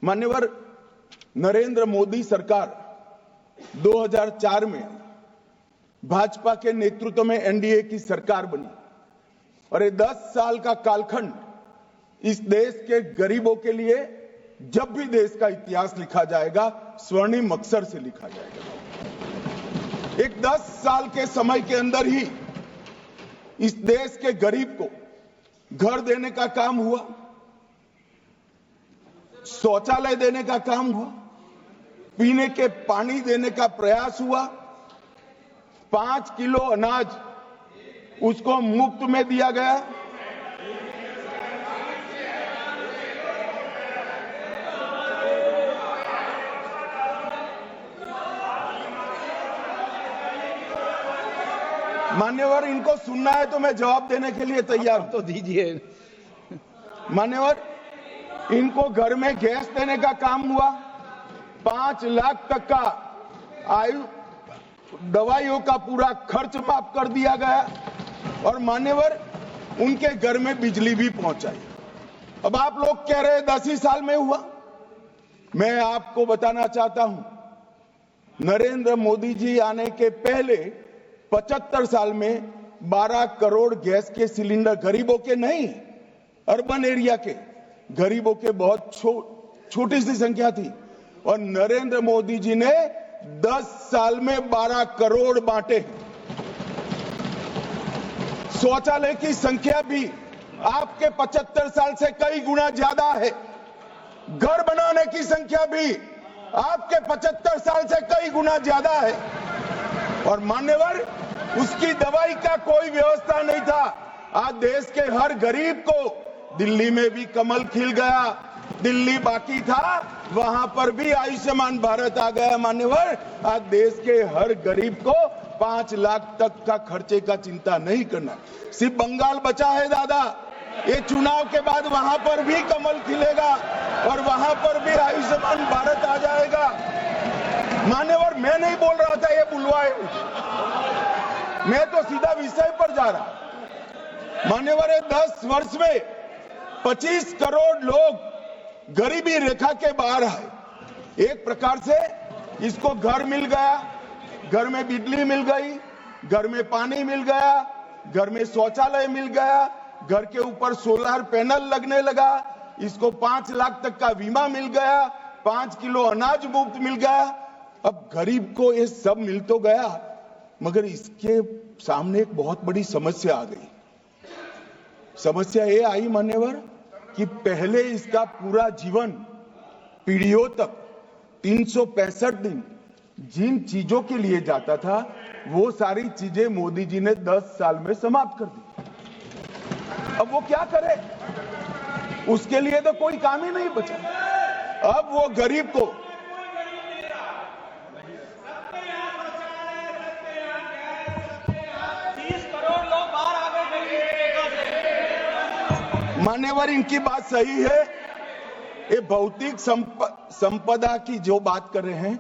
मान्यवर नरेंद्र मोदी सरकार 2004 में भाजपा के नेतृत्व में एनडीए की सरकार बनी और ये 10 साल का कालखंड इस देश के गरीबों के लिए जब भी देश का इतिहास लिखा जाएगा स्वर्णिम अक्षर से लिखा जाएगा। एक 10 साल के समय के अंदर ही इस देश के गरीब को घर देने का काम हुआ, शौचालय देने का काम हुआ, पीने के पानी देने का प्रयास हुआ, 5 किलो अनाज उसको मुफ्त में दिया गया। मान्यवर इनको सुनना है तो मैं जवाब देने के लिए तैयार हूं। तो दीजिए। मान्यवर इनको घर में गैस देने का काम हुआ, 5 लाख तक का आयु दवाइयों का पूरा खर्च माफ कर दिया गया और मान्यवर उनके घर में बिजली भी पहुंचाई। अब आप लोग कह रहे 10 ही साल में हुआ। मैं आपको बताना चाहता हूं नरेंद्र मोदी जी आने के पहले 75 साल में 12 करोड़ गैस के सिलेंडर गरीबों के नहीं, अर्बन एरिया के गरीबों के बहुत छोटी सी संख्या थी और नरेंद्र मोदी जी ने 10 साल में 12 करोड़ बांटे। शौचालय की संख्या भी आपके 75 साल से कई गुना ज्यादा है। घर बनाने की संख्या भी आपके 75 साल से कई गुना ज्यादा है और मान्यवर उसकी दवाई का कोई व्यवस्था नहीं था। आज देश के हर गरीब को दिल्ली में भी कमल खिल गया, दिल्ली बाकी था वहां पर भी आयुष्मान भारत आ गया। मान्यवर आज देश के हर गरीब को 5 लाख तक का खर्चे का चिंता नहीं करना। सिर्फ बंगाल बचा है दादा, ये चुनाव के बाद वहां पर भी कमल खिलेगा और वहां पर भी आयुष्मान भारत आ जाएगा। मान्यवर मैं नहीं बोल रहा था ये बुलवाए, मैं तो सीधा विषय पर जा रहा। मान्यवर 10 वर्ष में 25 करोड़ लोग गरीबी रेखा के बाहर आए। एक प्रकार से इसको घर मिल गया, घर में बिजली मिल गई, घर में पानी मिल गया, घर में शौचालय मिल गया, घर के ऊपर सोलर पैनल लगने लगा, इसको 5 लाख तक का बीमा मिल गया, 5 किलो अनाज मुफ्त मिल गया। अब गरीब को ये सब मिल तो गया मगर इसके सामने एक बहुत बड़ी समस्या आ गई। समस्या ये आई मान्यवर कि पहले इसका पूरा जीवन पीढ़ियों तक 365 दिन जिन चीजों के लिए जाता था वो सारी चीजें मोदी जी ने 10 साल में समाप्त कर दी। अब वो क्या करे, उसके लिए तो कोई काम ही नहीं बचा। अब वो गरीब को मान्यवर इनकी बात सही है। ये भौतिक संपदा की जो बात कर रहे हैं,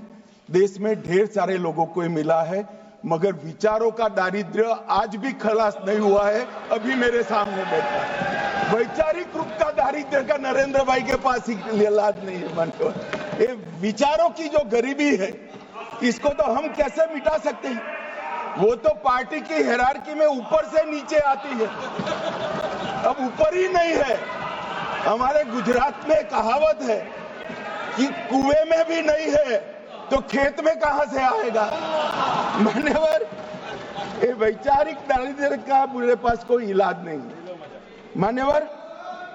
देश में ढेर सारे लोगों को मिला है मगर विचारों का दारिद्र्य आज भी खलास नहीं हुआ है। अभी मेरे सामने बैठा है, वैचारिक रूप का दारिद्र्य का नरेंद्र भाई के पास ही इलाज नहीं है। मान्यवर ये विचारों की जो गरीबी है इसको तो हम कैसे मिटा सकते हैं? वो तो पार्टी की हायरार्की में ऊपर से नीचे आती है, अब ऊपर ही नहीं है। हमारे गुजरात में कहावत है कि कुएं में भी नहीं है तो खेत में कहां से आएगा। मान्यवर ये वैचारिक दारिद्र्य का मेरे पास कोई इलाज नहीं है। मान्यवर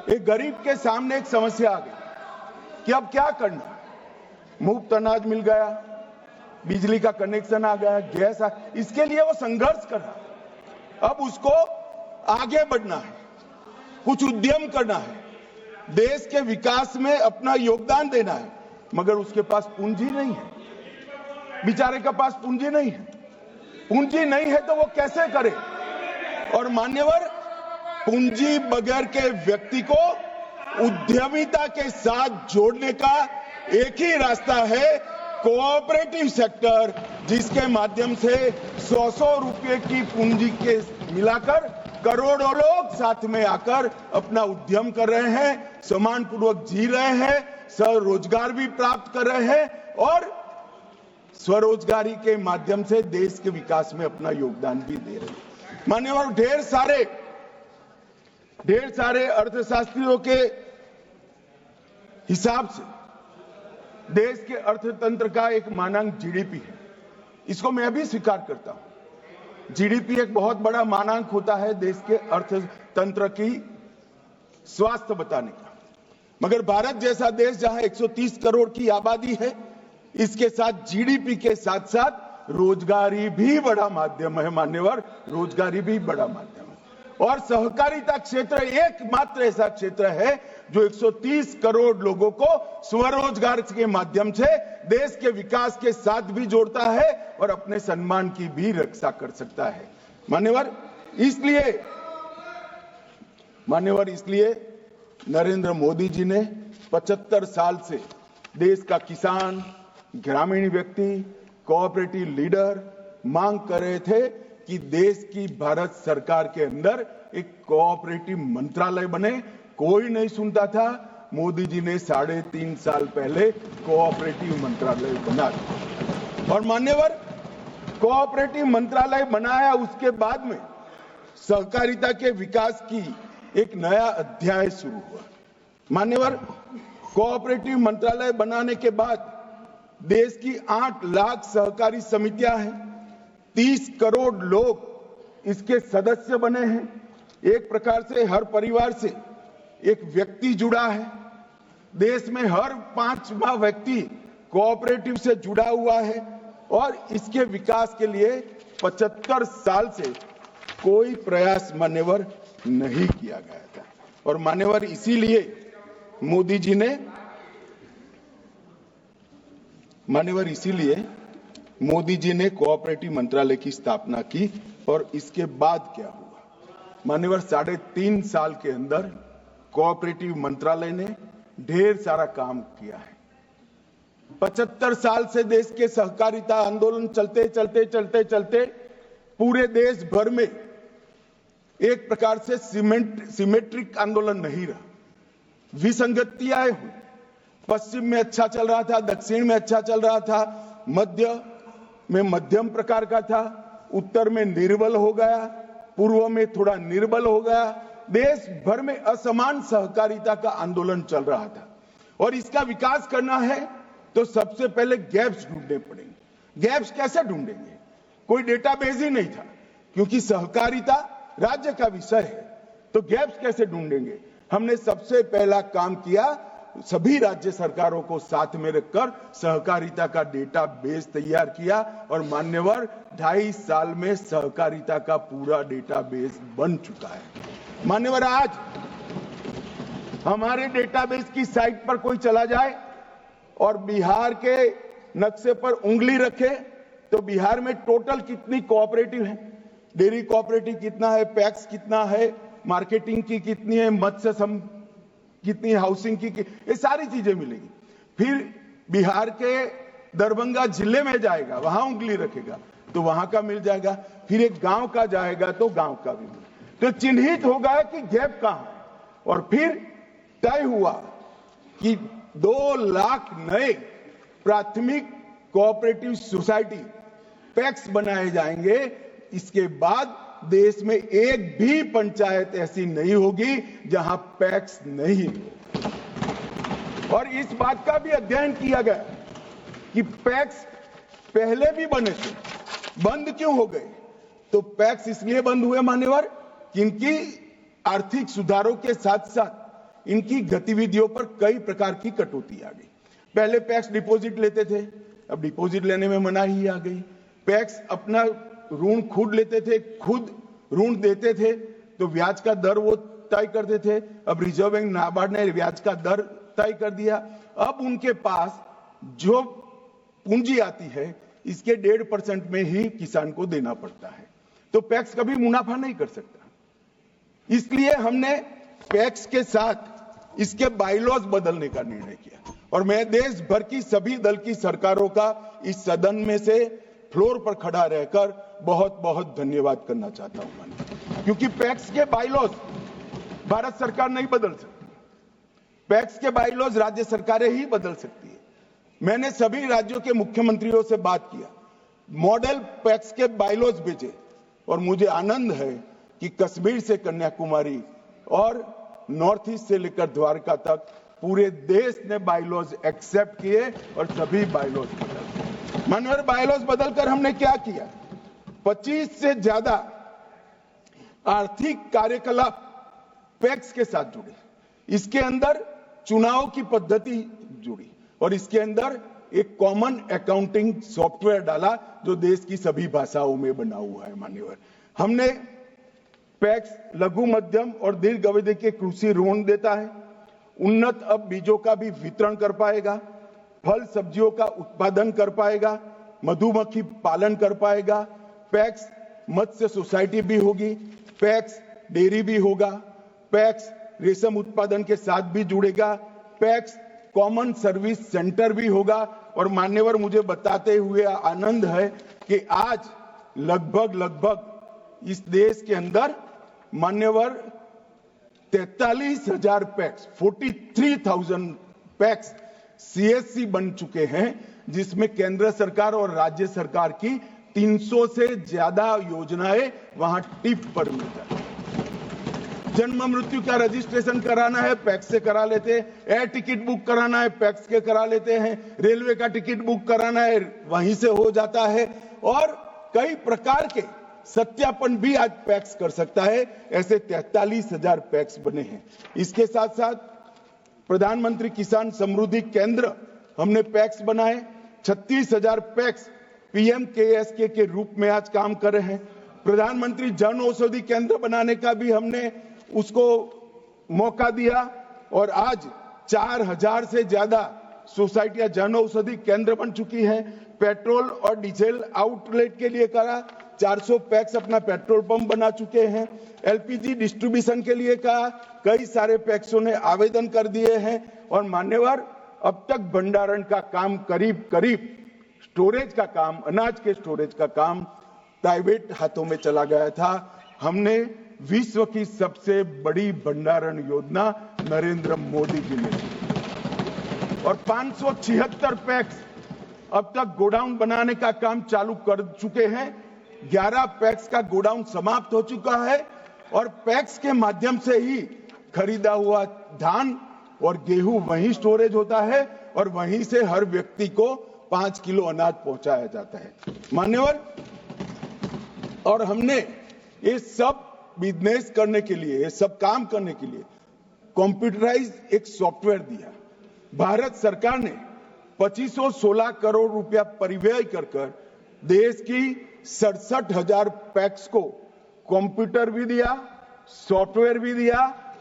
एक गरीब के सामने एक समस्या आ गई कि अब क्या करना। मुफ्त अनाज मिल गया, बिजली का कनेक्शन आ गया, गैस आ, इसके लिए वो संघर्ष कर रहा। अब उसको आगे बढ़ना है, कुछ उद्यम करना है, देश के विकास में अपना योगदान देना है मगर उसके पास पूंजी नहीं है। बेचारे के पास पूंजी नहीं है। पूंजी नहीं है तो वो कैसे करे? और मान्यवर पूंजी बगैर के व्यक्ति को उद्यमिता के साथ जोड़ने का एक ही रास्ता है, कोऑपरेटिव सेक्टर, जिसके माध्यम से 100 रुपए की पूंजी के मिलाकर करोड़ों लोग साथ में आकर अपना उद्यम कर रहे हैं, सम्मानपूर्वक जी रहे हैं, स्वरोजगार भी प्राप्त कर रहे हैं और स्वरोजगारी के माध्यम से देश के विकास में अपना योगदान भी दे रहे हैं। मान्यवर, ढेर सारे अर्थशास्त्रियों के हिसाब से देश के अर्थतंत्र का एक मानांक जीडीपी है। इसको मैं भी स्वीकार करता हूं। जीडीपी एक बहुत बड़ा मानांक होता है देश के अर्थतंत्र की स्वास्थ्य बताने का। मगर भारत जैसा देश जहां 130 करोड़ की आबादी है, इसके साथ जीडीपी के साथ साथ रोजगारी भी बड़ा माध्यम है। मान्यवर, रोजगारी भी बड़ा माध्यम है और सहकारिता क्षेत्र एकमात्र ऐसा क्षेत्र है जो 130 करोड़ लोगों को स्वरोजगार के माध्यम से देश के विकास के साथ भी जोड़ता है और अपने सम्मान की भी रक्षा कर सकता है। मान्यवर, इसलिए नरेंद्र मोदी जी ने 75 साल से देश का किसान, ग्रामीण व्यक्ति, कोऑपरेटिव लीडर मांग कर रहे थे कि देश की भारत सरकार के अंदर एक कोऑपरेटिव मंत्रालय बने। कोई नहीं सुनता था। मोदी जी ने 3.5 साल पहले कोऑपरेटिव मंत्रालय बना दिया और मान्यवर, कोऑपरेटिव मंत्रालय बनाया, उसके बाद में सहकारिता के विकास की एक नया अध्याय शुरू हुआ। मान्यवर, कोऑपरेटिव मंत्रालय बनाने के बाद देश की 8 लाख सहकारी समितियां हैं, 30 करोड़ लोग इसके सदस्य बने हैं। एक प्रकार से हर परिवार से एक व्यक्ति जुड़ा है। देश में हर 5वां व्यक्ति कोऑपरेटिव से जुड़ा हुआ है और इसके विकास के लिए 75 साल से कोई प्रयास मान्यवर नहीं किया गया था। और मान्यवर, इसीलिए मोदी जी ने कोऑपरेटिव मंत्रालय की स्थापना की। और इसके बाद क्या हुआ मान्यवर, 3.5 साल के अंदर कोऑपरेटिव मंत्रालय ने ढेर सारा काम किया है। 75 साल से देश के सहकारिता आंदोलन चलते पूरे देश भर में एक प्रकार से सिमेट्रिक आंदोलन नहीं रहा। विसंगतियां हुई। पश्चिम में अच्छा चल रहा था, दक्षिण में अच्छा चल रहा था, मध्य में मध्यम प्रकार का था, उत्तर में निर्बल हो गया, पूर्व में थोड़ा निर्बल हो गया। देश भर में असमान सहकारिता का आंदोलन चल रहा था और इसका विकास करना है तो सबसे पहले गैप्स ढूंढने पड़ेंगे। गैप्स कैसे ढूंढेंगे? कोई डेटाबेस ही नहीं था क्योंकि सहकारिता राज्य का विषय है, तो गैप्स कैसे ढूंढेंगे? हमने सबसे पहला काम किया, सभी राज्य सरकारों को साथ में रखकर सहकारिता का डेटाबेस तैयार किया और मान्यवर 2.5 साल में सहकारिता का पूरा डेटाबेस बन चुका है। मान्यवर, आज हमारे डेटाबेस की साइट पर कोई चला जाए और बिहार के नक्शे पर उंगली रखे तो बिहार में टोटल कितनी कोऑपरेटिव है, डेयरी कोऑपरेटिव कितना है, पैक्स कितना है, मार्केटिंग की कितनी है, मत्स्य कितनी, हाउसिंग की, ये सारी चीजें मिलेगी। फिर बिहार के दरभंगा जिले में जाएगा, वहां उंगली रखेगा तो वहां का मिल जाएगा। फिर एक गांव का जाएगा तो गांव का भी मिलेगा। तो चिन्हित होगा कि गैप कहां है और फिर तय हुआ कि 2 लाख नए प्राथमिक कोऑपरेटिव सोसाइटी पैक्स बनाए जाएंगे। इसके बाद देश में एक भी पंचायत ऐसी नहीं होगी जहां पैक्स नहीं हो। और इस बात का भी अध्ययन किया गया कि पैक्स पहले भी बने थे, बंद क्यों हो गए? तो पैक्स इसलिए बंद हुए मान्यवर कि इनकी आर्थिक सुधारों के साथ साथ इनकी गतिविधियों पर कई प्रकार की कटौती आ गई। पहले पैक्स डिपॉजिट लेते थे, अब डिपॉजिट लेने में मनाही आ गई। पैक्स अपना ऋण खुद लेते थे, खुद ऋण देते थे तो ब्याज का दर वो तय करते थे। अब रिजर्व बैंक, नाबार्ड ने ब्याज का दर तय कर दिया। अब उनके पास जो पूंजी आती है इसके 1.5% में ही किसान को देना पड़ता है, तो पैक्स कभी मुनाफा नहीं कर सकता। इसलिए हमने पैक्स के साथ इसके बायलॉज बदलने का निर्णय किया और मैं देश भर की सभी दल की सरकारों का इस सदन में से फ्लोर पर खड़ा रहकर बहुत बहुत धन्यवाद करना चाहता हूं। क्योंकि पैक्स के बाइलॉज भारत सरकार नहीं बदल सकती, पैक्स के बाइलॉज राज्य सरकारें ही बदल सकती है। मैंने सभी राज्यों के मुख्यमंत्रियों से बात किया, मॉडल पैक्स के बाइलॉज भेजे, और मुझे आनंद है कि कश्मीर से कन्याकुमारी और नॉर्थ ईस्ट से लेकर द्वारका तक पूरे देश ने बाइलॉज एक्सेप्ट किए और सभी बाइलॉज बदल। माननीय बाइलॉज बदलकर हमने क्या किया, 25 से ज्यादा आर्थिक कार्यकलाप पैक्स के साथ जुड़े, इसके अंदर चुनाव की पद्धति जुड़ी और इसके अंदर एक कॉमन अकाउंटिंग सॉफ्टवेयर डाला जो देश की सभी भाषाओं में बना हुआ है। माननीय हमने पैक्स लघु मध्यम और दीर्घ अवधि के कृषि ऋण देता है, उन्नत अब बीजों का भी वितरण कर पाएगा, फल सब्जियों का उत्पादन कर पाएगा, मधुमक्खी पालन कर पाएगा, पैक्स मत्स्य सोसाइटी भी होगी, पैक्स डेयरी भी होगा, पैक्स रेशम उत्पादन के साथ भी जुड़ेगा, पैक्स कॉमन सर्विस सेंटर भी होगा। और मान्यवर मुझे बताते हुए आनंद है कि आज लगभग इस देश के अंदर मान्यवर 43,000 पैक्स 43,000 पैक्स सीएससी बन चुके हैं, जिसमें केंद्र सरकार और राज्य सरकार की 300 से ज्यादा योजनाएं वहां टिप पर मिलता है। जन्म मृत्यु का रजिस्ट्रेशन कराना है पैक्स से करा लेते हैं, एयर टिकट बुक कराना है पैक्स के करा लेते हैं, रेलवे का टिकट बुक कराना है वहीं से हो जाता है, और कई प्रकार के सत्यापन भी आज पैक्स कर सकता है। ऐसे 43,000 पैक्स बने हैं। इसके साथ साथ प्रधानमंत्री किसान समृद्धि केंद्र हमने पैक्स बनाए, 36,000 पैक्स पीएमकेएसके के रूप में आज काम कर रहे हैं। प्रधानमंत्री जन औषधि केंद्र बनाने का भी हमने उसको मौका दिया और आज 4,000 से ज्यादा सोसाइटियां जन औषधि केंद्र बन चुकी हैं। पेट्रोल और डीजल आउटलेट के लिए करा, 400 पैक्स अपना पेट्रोल पंप बना चुके हैं। एलपीजी डिस्ट्रीब्यूशन के लिए कहा, कई सारे पैक्सों ने आवेदन कर दिए हैं। और मान्यवर अब तक भंडारण का काम करीब स्टोरेज का काम, अनाज के स्टोरेज का काम प्राइवेट हाथों में चला गया था। हमने विश्व की सबसे बड़ी भंडारण योजना नरेंद्र मोदी जी ने और 576 पैक्स अब तक गोडाउन बनाने का काम चालू कर चुके हैं। 11 पैक्स का गोडाउन समाप्त हो चुका है और पैक्स के माध्यम से ही खरीदा हुआ धान और गेहूं वहीं स्टोरेज होता है और वहीं से हर व्यक्ति को 5 किलो अनाज पहुंचाया जाता है। मान्यवर, और हमने ये सब बिजनेस करने के लिए, ये सब काम करने के लिए कंप्यूटराइज एक सॉफ्टवेयर दिया। भारत सरकार ने 2516 करोड़ रुपया परिव्यय कर देश की 67,000 पैक्स को कंप्यूटर भी दिया, सॉफ्टवेयर भी दिया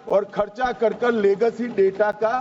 और खर्चा कर लेगेसी डेटा का